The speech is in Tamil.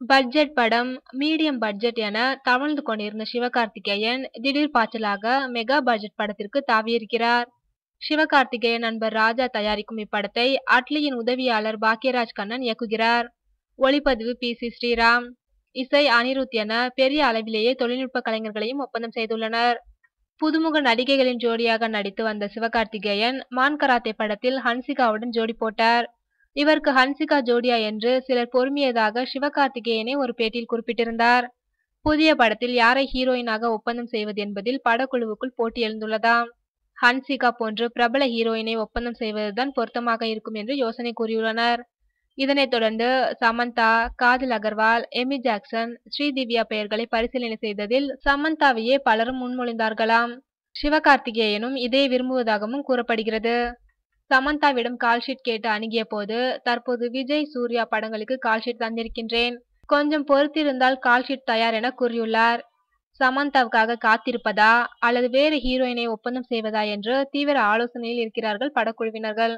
பட்ஜெட் படம், மீடியம் பட்ஜெட் என தவழ்ந்து கொண்டிருந்த சிவகார்த்திகேயன் திடீர் பாய்ச்சலாக மெகா பட்ஜெட் படத்திற்கு தாவியிருக்கிறார். சிவகார்த்திகேயன் நண்பர் ராஜா தயாரிக்கும் இப்படத்தை அட்லியின் உதவியாளர் பாக்யராஜ் கண்ணன் இயக்குகிறார். ஒளிப்பதிவு பி.சி. ஸ்ரீராம், இசை அனிருத் என பெரிய அளவிலேயே தொழில்நுட்ப கலைஞர்களையும் ஒப்பந்தம் செய்துள்ளனர். புதுமுக நடிகைகளின் ஜோடியாக நடித்து வந்த சிவகார்த்திகேயன் மான் கராத்தே படத்தில் ஹன்சிகாவுடன் ஜோடி போட்டார். இவருக்கு ஹன்சிகா ஜோடியா என்று சிலர் பொறுமியதாக சிவகார்த்திகேயனே ஒரு பேட்டியில் குறிப்பிட்டிருந்தார். புதிய படத்தில் யாரை ஹீரோயினாக ஒப்பந்தம் செய்வது என்பதில் படக்குழுவுக்குள் போட்டி எழுந்துள்ளதாம். ஹன்சிகா போன்று பிரபல ஹீரோயினை ஒப்பந்தம் செய்வதுதான் பொருத்தமாக இருக்கும் என்று யோசனை கூறியுள்ளனர். இதனைத் தொடர்ந்து சமந்தா, காஜல் அகர்வால், எமி ஜாக்சன், ஸ்ரீதிவ்யா பெயர்களை பரிசீலனை செய்ததில் சமந்தாவையே பலரும் முன்மொழிந்தார்களாம். சிவகார்த்திகேயனும் இதை விரும்புவதாகவும் கூறப்படுகிறது. சமந்தாவிடம் கால்ஷீட் கேட்டு அணுகிய போது, தற்போது விஜய், சூர்யா படங்களுக்கு கால்ஷீட் தந்திருக்கின்றேன், கொஞ்சம் பொறுத்திருந்தால் கால்ஷீட் தயார் என கூறியுள்ளார். சமந்தாவுக்காக காத்திருப்பதா அல்லது வேறு ஹீரோயினை ஒப்பந்தம் செய்வதா என்று தீவிர ஆலோசனையில் இருக்கிறார்கள் படக்குழுவினர்கள்.